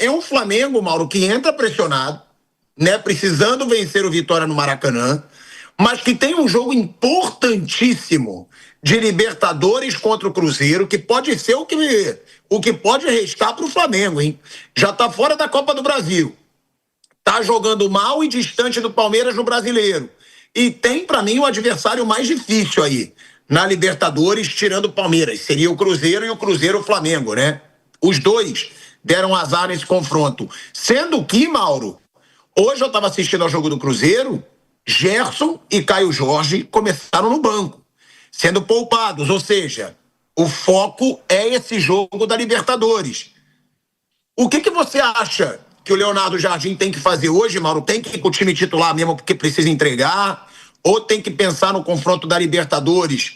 é um Flamengo, Mauro, que entra pressionado, né, precisando vencer o Vitória no Maracanã, mas que tem um jogo importantíssimo de Libertadores contra o Cruzeiro, que pode ser o que pode restar para o Flamengo, hein? Já está fora da Copa do Brasil. Está jogando mal e distante do Palmeiras no Brasileiro. E tem, para mim, o adversário mais difícil aí, na Libertadores, tirando o Palmeiras. Seria o Cruzeiro e o Cruzeiro o Flamengo, né? Os dois deram azar nesse confronto. Sendo que, Mauro, hoje eu estava assistindo ao jogo do Cruzeiro, Gerson e Caio Jorge começaram no banco, sendo poupados, ou seja, o foco é esse jogo da Libertadores. O que você acha que o Leonardo Jardim tem que fazer hoje, Mauro? Tem que ir com o time titular mesmo porque precisa entregar? Ou tem que pensar no confronto da Libertadores,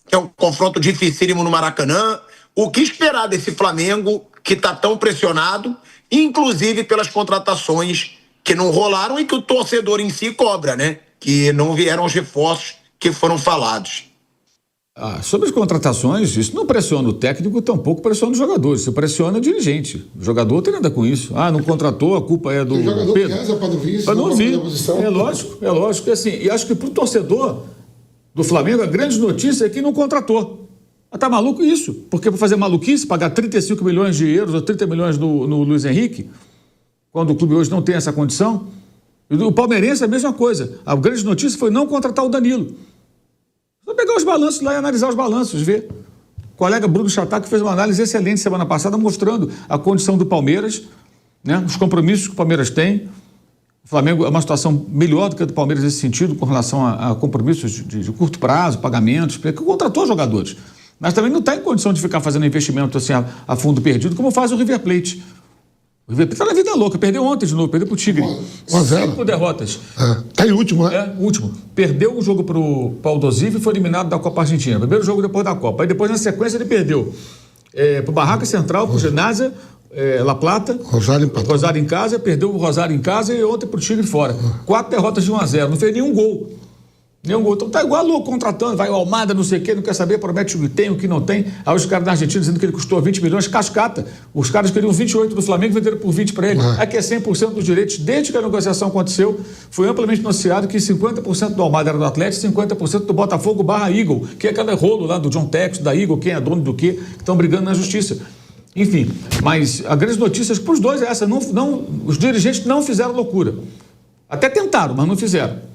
que é um confronto dificílimo no Maracanã? O que esperar desse Flamengo que está tão pressionado, inclusive pelas contratações que não rolaram e que o torcedor em si cobra, né? Que não vieram os reforços que foram falados. Sobre as contratações, isso não pressiona o técnico, tampouco pressiona os jogadores. Isso pressiona o dirigente. O jogador tem nada com isso. Não contratou, a culpa é do jogador Pedro. Que reza para não vir, para não vir. É lógico. E assim, e acho que para o torcedor do Flamengo, a grande notícia é que não contratou. Tá maluco isso? Porque para fazer maluquice, pagar 35 milhões de euros ou 30 milhões no Luiz Henrique, quando o clube hoje não tem essa condição. E o palmeirense é a mesma coisa. A grande notícia foi não contratar o Danilo. Só pegar os balanços lá e analisar os balanços, ver. O colega Bruno Chatac fez uma análise excelente semana passada, mostrando a condição do Palmeiras, né, os compromissos que o Palmeiras tem. O Flamengo é uma situação melhor do que a do Palmeiras nesse sentido, com relação a compromissos de curto prazo, pagamentos, porque contratou jogadores. Mas também não está em condição de ficar fazendo investimento assim a fundo perdido, como faz o River Plate. O River Plate está na vida louca, perdeu ontem de novo, perdeu pro Tigre. 5 derrotas. Tá em último, né? Último. Perdeu o jogo pro Aldosivi e foi eliminado da Copa Argentina. Primeiro jogo depois da Copa. Aí depois, na sequência, ele perdeu pro Barraca Central, pro Ginásio, La Plata. Rosário em casa, perdeu o Rosário em casa e ontem pro Tigre fora. 4 derrotas de 1-0, não fez nenhum gol. Então tá igual louco contratando, vai o Almada, não sei o quê, não quer saber, promete o que tem, o que não tem. Aí os caras da Argentina dizendo que ele custou 20 milhões, cascata. Os caras queriam 28 do Flamengo e venderam por 20 para ele. Aqui é 100% dos direitos. Desde que a negociação aconteceu, foi amplamente anunciado que 50% do Almada era do Atlético, 50% do Botafogo / Eagle, que é aquele rolo lá do John Tex, da Eagle, quem é dono do quê, que estão brigando na justiça. Enfim, mas a grande notícia para os dois é essa, os dirigentes não fizeram loucura. Até tentaram, mas não fizeram.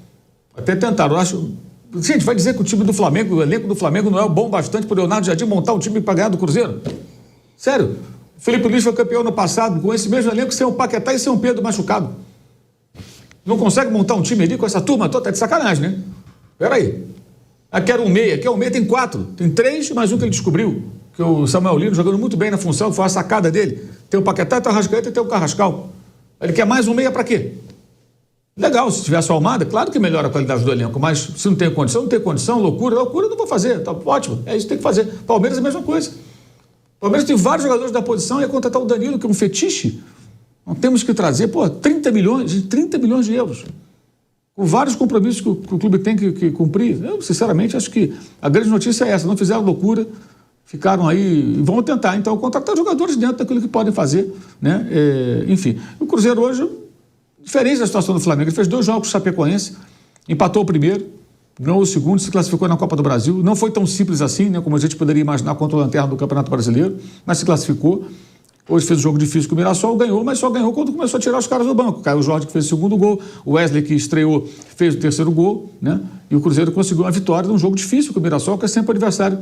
Eu acho. Gente, vai dizer que o time do Flamengo, o elenco do Flamengo não é bom bastante para o Leonardo Jardim montar um time para ganhar do Cruzeiro? Sério? O Felipe Luiz foi campeão no passado com esse mesmo elenco sem um Paquetá e sem um Pedro machucado. Não consegue montar um time ali com essa turma toda? Tá de sacanagem, né? Peraí. Aqui era um meia, tem 4. Tem 3 mais um que ele descobriu. Que o Samuel Lino jogando muito bem na função, que foi a sacada dele. Tem o Paquetá, tem o Arrascaeta e tem o Carrascal. Ele quer mais um meia para quê? Legal, se tivesse o Almada, claro que melhora a qualidade do elenco, mas se não tem condição, loucura não vou fazer, tá ótimo, é isso que tem que fazer. Palmeiras é a mesma coisa. Palmeiras tem vários jogadores da posição e ia contratar o Danilo, que é um fetiche. Não temos que trazer, 30 milhões de euros. Com vários compromissos que o clube tem que cumprir. Eu, sinceramente, acho que a grande notícia é essa, não fizeram loucura, ficaram aí e vão tentar, então, contratar jogadores dentro daquilo que podem fazer, né? Enfim, o Cruzeiro hoje, diferente da situação do Flamengo, ele fez 2 jogos com o Chapecoense, empatou o primeiro, ganhou o segundo, se classificou na Copa do Brasil. Não foi tão simples assim, né, como a gente poderia imaginar contra o Lanterna do Campeonato Brasileiro, mas se classificou. Hoje fez um jogo difícil com o Mirassol, ganhou, mas só ganhou quando começou a tirar os caras do banco. Caio Jorge, que fez o segundo gol, o Wesley, que estreou, fez o terceiro gol, né? E o Cruzeiro conseguiu uma vitória num jogo difícil com o Mirassol, que é sempre adversário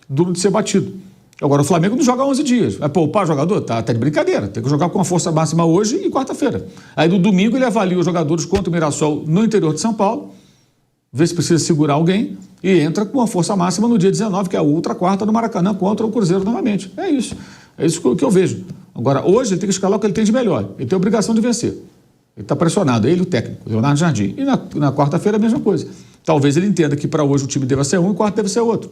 duro de ser batido. Agora, o Flamengo não joga 11 dias. Vai poupar jogador? Tá de brincadeira. Tem que jogar com a força máxima hoje e quarta-feira. Aí, no domingo, ele avalia os jogadores contra o Mirassol no interior de São Paulo, vê se precisa segurar alguém e entra com a força máxima no dia 19, que é a outra quarta, no Maracanã, contra o Cruzeiro novamente. É isso que eu vejo. Agora, hoje, ele tem que escalar o que ele tem de melhor. Ele tem a obrigação de vencer. Ele está pressionado, ele e o técnico, Leonardo Jardim. E na quarta-feira, a mesma coisa. Talvez ele entenda que para hoje o time deva ser um e quarta deve ser outro.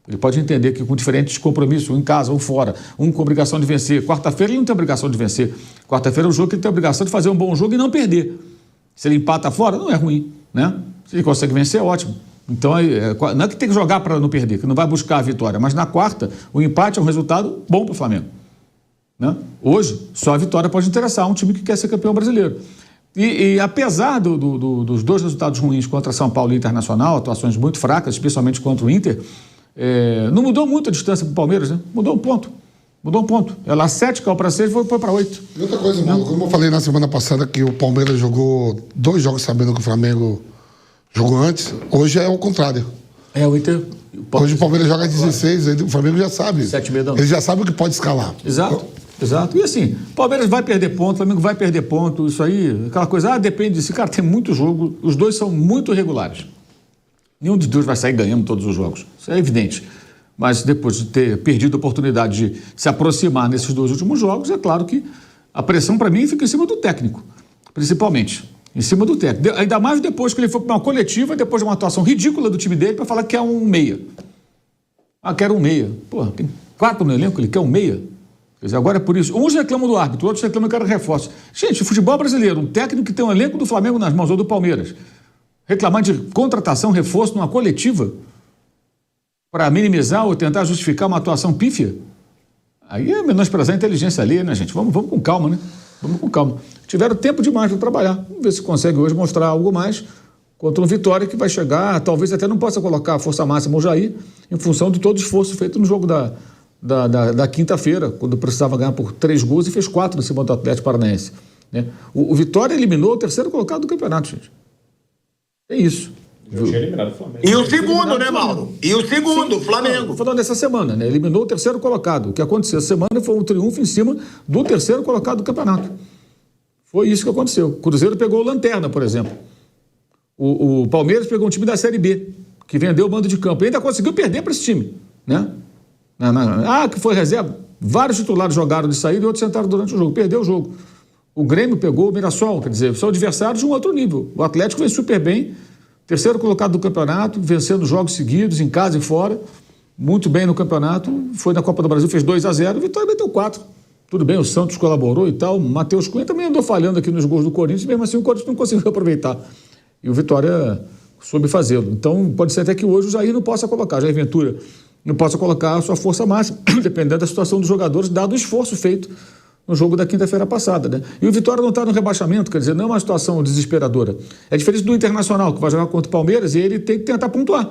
Ele pode entender que com diferentes compromissos, um em casa, um fora, um com obrigação de vencer. Quarta-feira ele não tem obrigação de vencer. Quarta-feira é um jogo que ele tem a obrigação de fazer um bom jogo e não perder. Se ele empata fora, não é ruim, né? Se ele consegue vencer, é ótimo. Então, não é que tem que jogar para não perder, que não vai buscar a vitória, mas na quarta, o empate é um resultado bom para o Flamengo. né? Hoje, só a vitória pode interessar um time que quer ser campeão brasileiro. E apesar dos dois resultados ruins contra São Paulo e Internacional, atuações muito fracas, especialmente contra o Inter, não mudou muito a distância para o Palmeiras, né? Mudou um ponto. Ela 7 caiu para 6 e foi para 8. E outra coisa, mano, como eu falei na semana passada que o Palmeiras jogou 2 jogos sabendo que o Flamengo jogou antes, hoje é o contrário. O Inter... Hoje o Palmeiras joga 16, aí o Flamengo já sabe. 7h30. Ele já sabe o que pode escalar. Exato. E assim, o Palmeiras vai perder ponto, o Flamengo vai perder ponto, isso aí, aquela coisa, depende disso. Cara, tem muito jogo, os dois são muito regulares. Nenhum dos dois vai sair ganhando todos os jogos, isso é evidente. Mas depois de ter perdido a oportunidade de se aproximar nesses 2 últimos jogos, é claro que a pressão para mim fica em cima do técnico, principalmente. Em cima do técnico. Ainda mais depois que ele foi para uma coletiva, depois de uma atuação ridícula do time dele, para falar que é um meia. Quero um meia. Tem 4 no elenco, ele quer um meia. Quer dizer, agora é por isso. Uns reclamam do árbitro, outros reclamam que querem reforço. Gente, o futebol brasileiro, um técnico que tem um elenco do Flamengo nas mãos ou do Palmeiras, reclamar de contratação, reforço numa coletiva para minimizar ou tentar justificar uma atuação pífia, aí é menosprezar a inteligência ali, né, gente? Vamos com calma, né? Vamos com calma. Tiveram tempo demais para trabalhar. Vamos ver se consegue hoje mostrar algo mais contra um Vitória que vai chegar, talvez até não possa colocar a força máxima ao Jair, em função de todo o esforço feito no jogo da quinta-feira, quando precisava ganhar por 3 gols e fez 4 em cima do Atlético Paranaense. Né? O Vitória eliminou o 3º colocado do campeonato, gente. É isso. Eu tinha eliminado o Flamengo. E o segundo, né, Mauro? E o segundo, o Flamengo. Estou falando dessa semana, né? Eliminou o 3º colocado. O que aconteceu essa semana foi um triunfo em cima do 3º colocado do campeonato. Foi isso que aconteceu. O Cruzeiro pegou o Lanterna, por exemplo. O Palmeiras pegou um time da Série B, que vendeu o mando de campo. E ainda conseguiu perder para esse time, né? Que foi reserva. Vários titulares jogaram de saída e outros sentaram durante o jogo. Perdeu o jogo. O Grêmio pegou o Mirassol, quer dizer, são adversários de um outro nível. O Atlético vem super bem, 3º colocado do campeonato, vencendo jogos seguidos, em casa e fora. Muito bem no campeonato. Foi na Copa do Brasil, fez 2-0. O Vitória meteu 4. Tudo bem, o Santos colaborou e tal. Matheus Cunha também andou falhando aqui nos gols do Corinthians, mesmo assim o Corinthians não conseguiu aproveitar. E o Vitória soube fazê-lo. Então, pode ser até que hoje o Jair não possa colocar, Jair Ventura não possa colocar a sua força máxima, dependendo da situação dos jogadores, dado o esforço feito no jogo da quinta-feira passada, né? E o Vitória não está no rebaixamento, quer dizer, não é uma situação desesperadora. É diferente do Internacional, que vai jogar contra o Palmeiras e ele tem que tentar pontuar,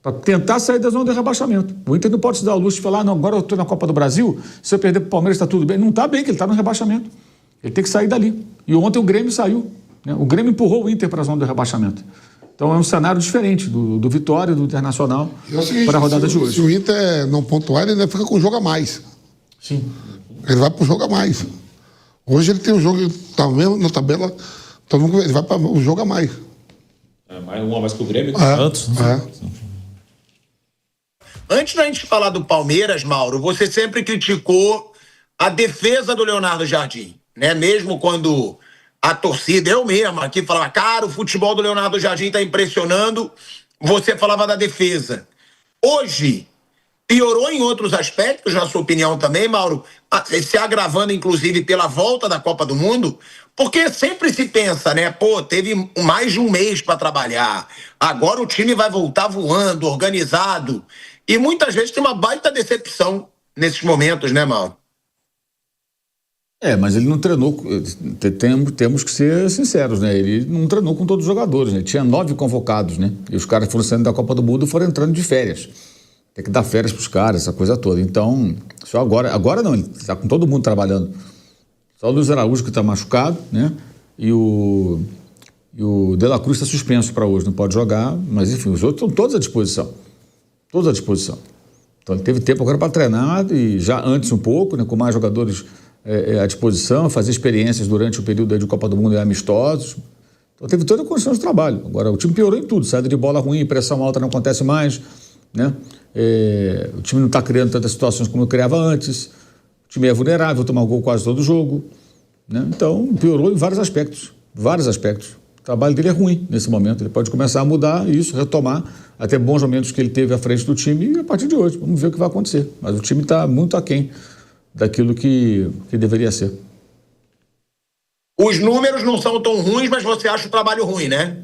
para tentar sair da zona de rebaixamento. O Inter não pode se dar o luxo de falar, não, agora eu estou na Copa do Brasil, se eu perder para o Palmeiras está tudo bem. Não está bem, que ele está no rebaixamento. Ele tem que sair dali. E ontem o Grêmio saiu, né? O Grêmio empurrou o Inter para a zona de rebaixamento. Então é um cenário diferente do Vitória e do Internacional para a rodada de hoje. Se o Inter não pontuar, ele ainda fica com um jogo a mais. Sim. Ele vai para o jogo a mais. Hoje ele tem um jogo, tá mesmo na tabela, ele vai para o jogo a mais. Um a mais que o Grêmio, Santos. Antes da gente falar do Palmeiras, Mauro, você sempre criticou a defesa do Leonardo Jardim, né? Mesmo quando a torcida, eu mesmo aqui falava, cara, o futebol do Leonardo Jardim tá impressionando, você falava da defesa. Hoje, piorou em outros aspectos, na sua opinião também, Mauro, se agravando inclusive pela volta da Copa do Mundo, porque sempre se pensa, né, teve mais de um mês para trabalhar, agora o time vai voltar voando, organizado, e muitas vezes tem uma baita decepção nesses momentos, né, Mauro? Mas ele não treinou, temos que ser sinceros, né? Ele não treinou com todos os jogadores, né? Tinha 9 convocados, né? E os caras foram saindo da Copa do Mundo e foram entrando de férias. Tem que dar férias para os caras, essa coisa toda. Então, só agora não, ele está com todo mundo trabalhando. Só o Luiz Araújo que está machucado, né? E o De La Cruz está suspenso para hoje, não pode jogar, mas enfim, os outros estão todos à disposição. Todos à disposição. Então ele teve tempo agora para treinar e já antes um pouco, né? Com mais jogadores à disposição, fazer experiências durante o período aí de Copa do Mundo e amistosos. Então teve toda a condição de trabalho. Agora o time piorou em tudo, saída de bola ruim, pressão alta não acontece mais, né? O time não está criando tantas situações como criava antes, o time é vulnerável, toma gol quase todo jogo, né? Então piorou em vários aspectos. O trabalho dele é ruim nesse momento, ele pode começar a mudar isso, retomar até bons momentos que ele teve à frente do time e a partir de hoje, vamos ver o que vai acontecer. Mas o time está muito aquém daquilo que deveria ser. Os números não são tão ruins, mas você acha o trabalho ruim, né?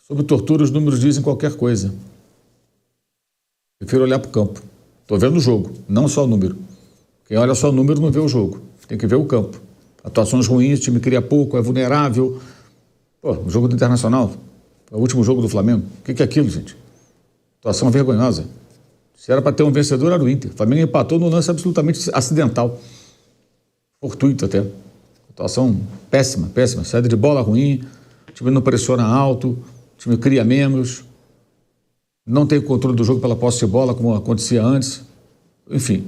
Sobre tortura, os números dizem qualquer coisa. Prefiro olhar para o campo. Estou vendo o jogo, não só o número. Quem olha só o número não vê o jogo. Tem que ver o campo. Atuações ruins, o time cria pouco, é vulnerável. Pô, o jogo do Internacional, é o último jogo do Flamengo. O que é aquilo, gente? Atuação vergonhosa. Se era para ter um vencedor, era o Inter. O Flamengo empatou num lance absolutamente acidental. Fortuito até. Atuação péssima. Saída de bola ruim, o time não pressiona alto, o time cria menos, não tem controle do jogo pela posse de bola, como acontecia antes. Enfim,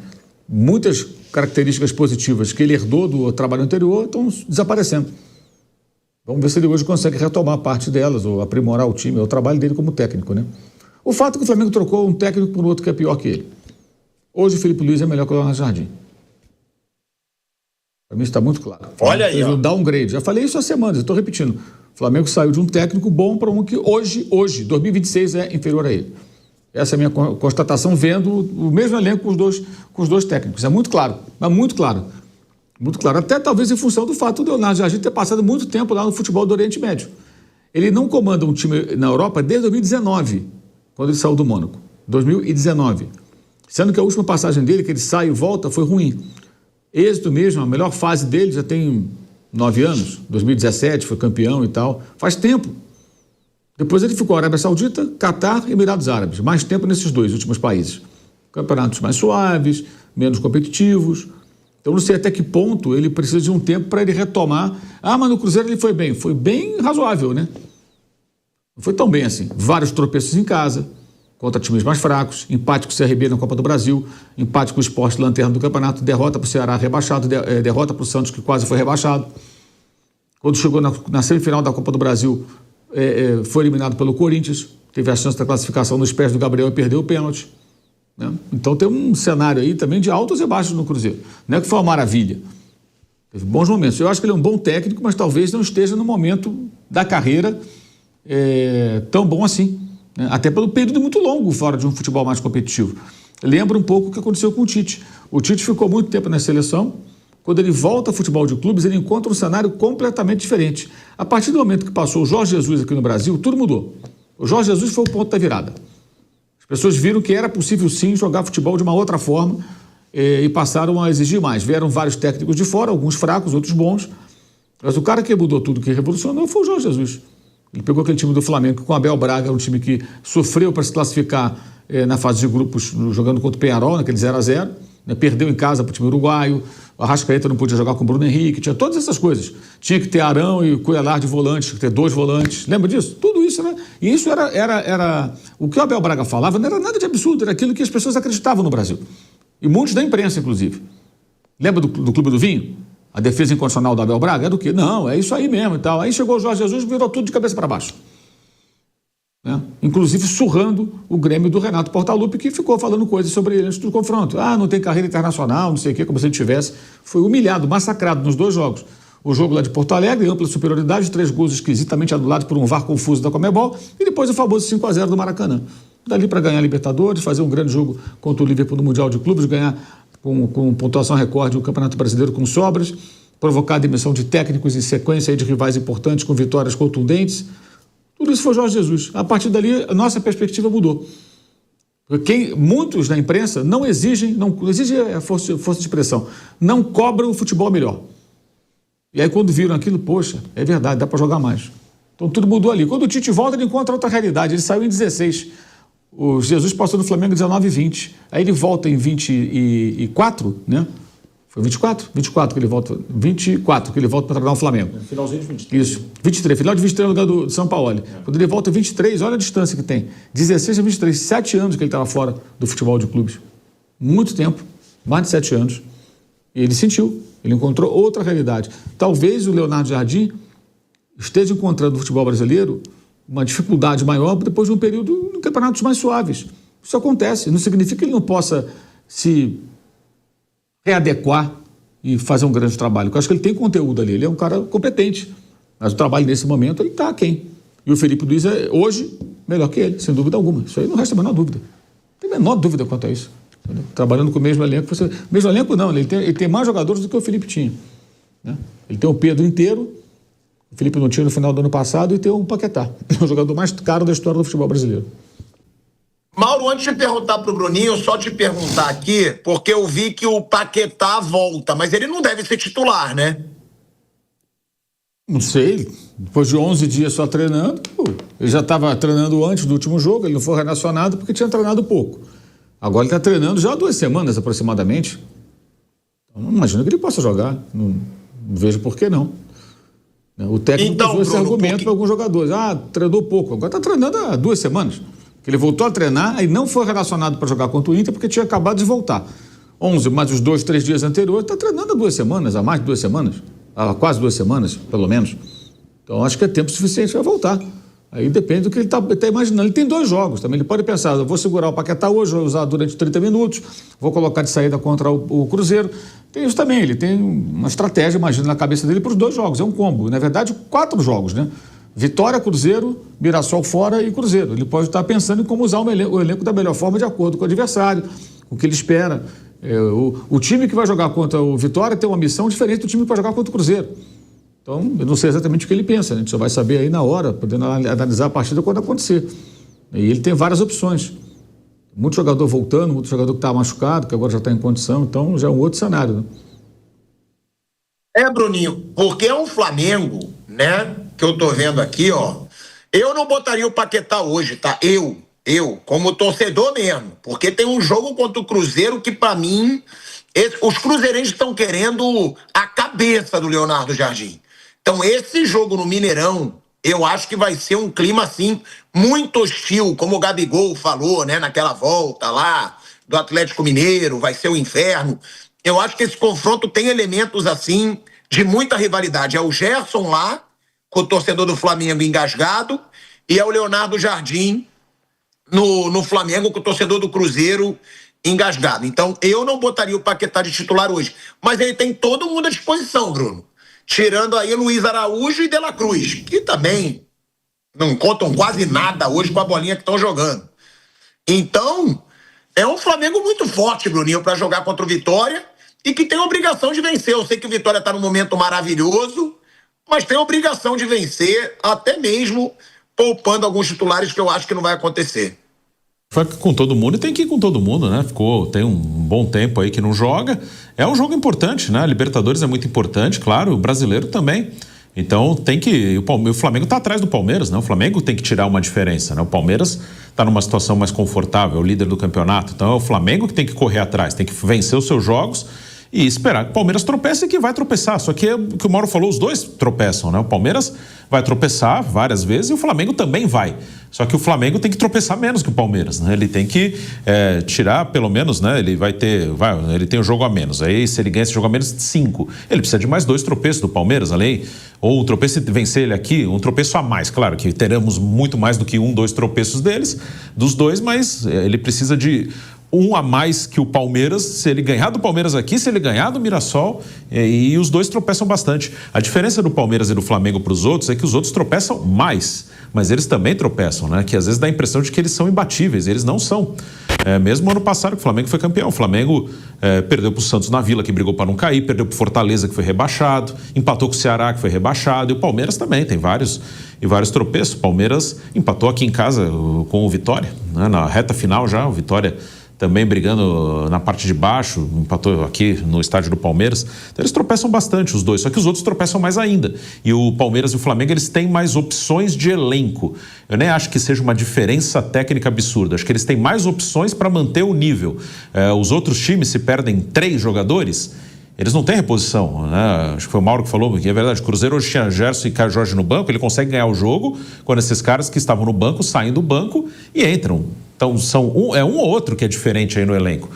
muitas características positivas que ele herdou do trabalho anterior estão desaparecendo. Vamos ver se ele hoje consegue retomar parte delas, ou aprimorar o time, é o trabalho dele como técnico, né? O fato é que o Flamengo trocou um técnico por outro que é pior que ele. Hoje o Felipe Luiz é melhor que o Leonardo Jardim. Para mim está muito claro. Olha aí, ó. Downgrade. Já falei isso há semanas, eu estou repetindo. O Flamengo saiu de um técnico bom para um que hoje, 2026, é inferior a ele. Essa é a minha constatação, vendo o mesmo elenco com os dois técnicos. É muito claro, mas muito claro. Muito claro. Até talvez em função do fato do Leonardo Jardim ter passado muito tempo lá no futebol do Oriente Médio. Ele não comanda um time na Europa desde 2019, quando ele saiu do Mônaco. 2019. Sendo que a última passagem dele, que ele sai e volta, foi ruim. Êxito mesmo, a melhor fase dele já tem 9 anos, 2017, foi campeão e tal, faz tempo. Depois ele ficou Arábia Saudita, Catar e Emirados Árabes, mais tempo nesses dois últimos países. Campeonatos mais suaves, menos competitivos. Então não sei até que ponto ele precisa de um tempo para ele retomar. Ah, mas no Cruzeiro ele foi bem razoável, né? Não foi tão bem assim. Vários tropeços em casa, contra times mais fracos, empate com o CRB na Copa do Brasil, empate com o Sport Lanterna do Campeonato, derrota para o Ceará rebaixado, derrota para o Santos que quase foi rebaixado. Quando chegou na semifinal da Copa do Brasil, foi eliminado pelo Corinthians, teve a chance da classificação nos pés do Gabriel e perdeu o pênalti. Né? Então tem um cenário aí também de altos e baixos no Cruzeiro. Não é que foi uma maravilha. Teve bons momentos. Eu acho que ele é um bom técnico, mas talvez não esteja no momento da carreira tão bom assim. Até pelo período muito longo fora de um futebol mais competitivo. Lembra um pouco o que aconteceu com o Tite. O Tite ficou muito tempo na seleção. Quando ele volta ao futebol de clubes, ele encontra um cenário completamente diferente. A partir do momento que passou o Jorge Jesus aqui no Brasil, tudo mudou. O Jorge Jesus foi o ponto da virada. As pessoas viram que era possível sim jogar futebol de uma outra forma e passaram a exigir mais. Vieram vários técnicos de fora, alguns fracos, outros bons. Mas o cara que mudou tudo, que revolucionou, foi o Jorge Jesus. Ele pegou aquele time do Flamengo com o Abel Braga, um time que sofreu para se classificar na fase de grupos, jogando contra o Peñarol, naquele 0-0, né? Perdeu em casa para o time uruguaio, o Arrascaeta não podia jogar com o Bruno Henrique, tinha todas essas coisas. Tinha que ter Arão e Cuéllar de volantes, tinha que ter 2 volantes. Lembra disso? Tudo isso, né? E isso era... O que o Abel Braga falava não era nada de absurdo, era aquilo que as pessoas acreditavam no Brasil. E muitos da imprensa, inclusive. Lembra do Clube do Vinho? A defesa incondicional do Abel Braga é do quê? Não, é isso aí mesmo e tal. Aí chegou o Jorge Jesus e virou tudo de cabeça para baixo. Né? Inclusive surrando o Grêmio do Renato Portaluppi, que ficou falando coisas sobre ele antes do confronto. Ah, não tem carreira internacional, não sei o quê, como se ele tivesse. Foi humilhado, massacrado nos 2 jogos. O jogo lá de Porto Alegre, ampla superioridade, 3 gols esquisitamente anulados por um VAR confuso da Conmebol, e depois o famoso 5-0 do Maracanã. Dali para ganhar a Libertadores, fazer um grande jogo contra o Liverpool no Mundial de Clubes, ganhar com pontuação recorde o Campeonato Brasileiro com sobras, provocar a demissão de técnicos em sequência de rivais importantes com vitórias contundentes. Tudo isso foi Jorge Jesus. A partir dali, a nossa perspectiva mudou. Muitos na imprensa não exigem a força de expressão, não cobram o futebol melhor. E aí quando viram aquilo, poxa, é verdade, dá para jogar mais. Então tudo mudou ali. Quando o Tite volta, ele encontra outra realidade. Ele saiu em 16. O Jesus passou no Flamengo em 19 e 20. Aí ele volta em 24, né? Foi 24? 24 que ele volta. 24 que ele volta para treinar o Flamengo. Finalzinho de 23. Isso. 23. Final de 23 no lugar do São Paulo. Quando ele volta em 23, olha a distância que tem. 16 a 23. 7 anos que ele estava fora do futebol de clubes. Muito tempo. Mais de 7 anos. E ele sentiu. Ele encontrou outra realidade. Talvez o Leonardo Jardim esteja encontrando no futebol brasileiro uma dificuldade maior depois de um período em campeonatos mais suaves. Isso acontece. Não significa que ele não possa se readequar e fazer um grande trabalho. Porque eu acho que ele tem conteúdo ali. Ele é um cara competente. Mas o trabalho nesse momento, ele está aquém. E o Felipe Luiz é, hoje, melhor que ele, sem dúvida alguma. Isso aí não resta a menor dúvida. Não tem a menor dúvida quanto a isso. Trabalhando com o mesmo elenco. Mesmo elenco não, ele tem mais jogadores do que o Felipe tinha. Né? Ele tem o Pedro inteiro, o Felipe não tinha no final do ano passado, e tem o Paquetá, o jogador mais caro da história do futebol brasileiro. Mauro, antes de perguntar pro Bruninho, só te perguntar aqui, porque eu vi que o Paquetá volta, mas ele não deve ser titular, né? Não sei, depois de 11 dias só treinando, ele já estava treinando antes do último jogo, ele não foi relacionado porque tinha treinado pouco. Agora ele está treinando já há 2 semanas aproximadamente. Então, não imagino que ele possa jogar, não vejo por que não. O técnico então, usou esse argumento para alguns jogadores. Treinou pouco, agora está treinando há 2 semanas. Ele voltou a treinar e não foi relacionado para jogar contra o Inter porque tinha acabado de voltar. 11, mais os 2, 3 dias anteriores, está treinando há 2 semanas, há mais de 2 semanas. Há quase 2 semanas, pelo menos. Então, acho que é tempo suficiente para voltar. Aí depende do que ele está imaginando. Ele tem 2 jogos também. Ele pode pensar, eu vou segurar o Paquetá hoje, vou usar durante 30 minutos, vou colocar de saída contra o Cruzeiro. Tem isso também. Ele tem uma estratégia, imagina, na cabeça dele para os 2 jogos. É um combo. Na verdade, 4 jogos, né? Vitória, Cruzeiro, Mirassol fora e Cruzeiro. Ele pode estar pensando em como usar o elenco da melhor forma de acordo com o adversário, o que ele espera. O time que vai jogar contra o Vitória tem uma missão diferente do time que vai jogar contra o Cruzeiro. Então, eu não sei exatamente o que ele pensa, né? A gente só vai saber aí na hora, podendo analisar a partida quando acontecer. E ele tem várias opções. Muito jogador voltando, muito jogador que está machucado, que agora já está em condição, então já é um outro cenário, né? Bruninho, porque é um Flamengo, né, que eu tô vendo aqui, ó. Eu não botaria o Paquetá hoje, tá? Eu, como torcedor mesmo, porque tem um jogo contra o Cruzeiro que, pra mim, os cruzeirenses estão querendo a cabeça do Leonardo Jardim. Então, esse jogo no Mineirão, eu acho que vai ser um clima, assim, muito hostil, como o Gabigol falou, né, naquela volta lá do Atlético Mineiro, vai ser o inferno. Eu acho que esse confronto tem elementos, assim, de muita rivalidade. É o Gerson lá, com o torcedor do Flamengo engasgado, e é o Leonardo Jardim no Flamengo, com o torcedor do Cruzeiro engasgado. Então, eu não botaria o Paquetá de titular hoje. Mas ele tem todo mundo à disposição, Bruno. Tirando aí Luiz Araújo e De La Cruz, que também não contam quase nada hoje com a bolinha que estão jogando. Então, é um Flamengo muito forte, Bruninho, para jogar contra o Vitória e que tem a obrigação de vencer. Eu sei que o Vitória está num momento maravilhoso, mas tem a obrigação de vencer, até mesmo poupando alguns titulares que eu acho que não vai acontecer. Foi com todo mundo e tem que ir com todo mundo, né? Tem um bom tempo aí que não joga. É um jogo importante, né? A Libertadores é muito importante, claro, o brasileiro também. Então tem que... O Flamengo está atrás do Palmeiras, né? O Flamengo tem que tirar uma diferença, né? O Palmeiras está numa situação mais confortável, é o líder do campeonato. Então é o Flamengo que tem que correr atrás, tem que vencer os seus jogos e esperar que o Palmeiras tropece e que vai tropeçar. Só que o que o Mauro falou, os dois tropeçam, né? O Palmeiras vai tropeçar várias vezes e o Flamengo também vai. Só que o Flamengo tem que tropeçar menos que o Palmeiras, né? Ele tem que tirar pelo menos, né? Ele tem um jogo a menos. Aí se ele ganha esse jogo a menos, 5. Ele precisa de mais 2 tropeços do Palmeiras, além, ou um tropeço e vencer ele aqui, um tropeço a mais. Claro que teremos muito mais do que 1, 2 tropeços dos dois, mas ele precisa de 1 a mais que o Palmeiras, se ele ganhar do Palmeiras aqui, se ele ganhar do Mirassol, e os dois tropeçam bastante. A diferença do Palmeiras e do Flamengo para os outros é que os outros tropeçam mais, mas eles também tropeçam, né? Que às vezes dá a impressão de que eles são imbatíveis, eles não são. Mesmo ano passado que o Flamengo foi campeão, o Flamengo perdeu para o Santos na Vila, que brigou para não cair, perdeu para o Fortaleza, que foi rebaixado, empatou com o Ceará, que foi rebaixado, e o Palmeiras também tem vários tropeços. O Palmeiras empatou aqui em casa com o Vitória, né? Na reta final já, o Vitória também brigando na parte de baixo, empatou aqui no estádio do Palmeiras. Então eles tropeçam bastante, os dois, só que os outros tropeçam mais ainda. E o Palmeiras e o Flamengo, eles têm mais opções de elenco. Eu nem acho que seja uma diferença técnica absurda, acho que eles têm mais opções para manter o nível. Os outros times, se perdem 3 jogadores, eles não têm reposição, né? Acho que foi o Mauro que falou, que é verdade, o Cruzeiro hoje tinha Gerson e Caio Jorge no banco, ele consegue ganhar o jogo quando esses caras que estavam no banco saem do banco e entram. Então, um ou outro que é diferente aí no elenco.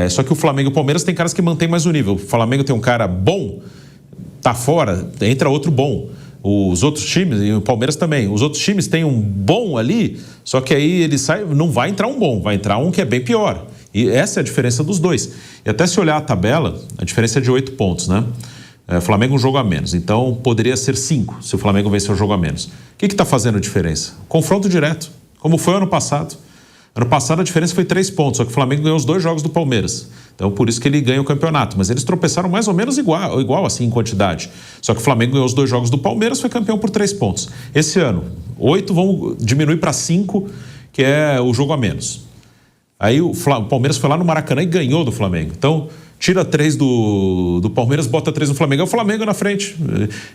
Só que o Flamengo e o Palmeiras tem caras que mantêm mais o nível. O Flamengo tem um cara bom, tá fora, entra outro bom. Os outros times, e o Palmeiras também, os outros times têm um bom ali, só que aí ele sai, não vai entrar um bom, vai entrar um que é bem pior. E essa é a diferença dos dois. E até se olhar a tabela, a diferença é de 8 pontos, né? Flamengo um jogo a menos, então poderia ser 5 se o Flamengo vencer um jogo a menos. O que está fazendo a diferença? Confronto direto, como foi ano passado. Ano passado a diferença foi 3 pontos, só que o Flamengo ganhou os 2 jogos do Palmeiras. Então por isso que ele ganha o campeonato. Mas eles tropeçaram mais ou menos igual assim em quantidade. Só que o Flamengo ganhou os 2 jogos do Palmeiras, foi campeão por 3 pontos. Esse ano, 8 vão diminuir para 5, que é o jogo a menos. Aí o Palmeiras foi lá no Maracanã e ganhou do Flamengo. Então, tira 3 do Palmeiras, bota 3 no Flamengo, é o Flamengo na frente.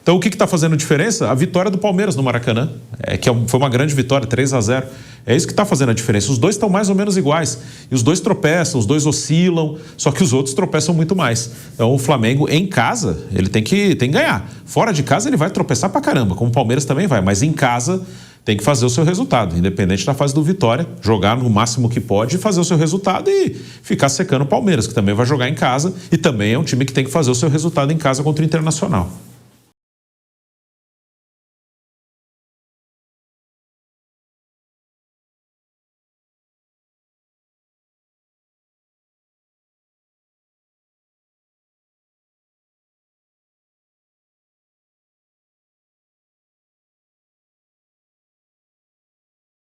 Então, o que está fazendo diferença? A vitória do Palmeiras no Maracanã, foi uma grande vitória, 3-0. É isso que está fazendo a diferença. Os dois estão mais ou menos iguais. E os dois tropeçam, os dois oscilam, só que os outros tropeçam muito mais. Então, o Flamengo, em casa, ele tem que ganhar. Fora de casa, ele vai tropeçar pra caramba, como o Palmeiras também vai. Mas em casa, tem que fazer o seu resultado, independente da fase do Vitória, jogar no máximo que pode, fazer o seu resultado e ficar secando o Palmeiras, que também vai jogar em casa e também é um time que tem que fazer o seu resultado em casa contra o Internacional.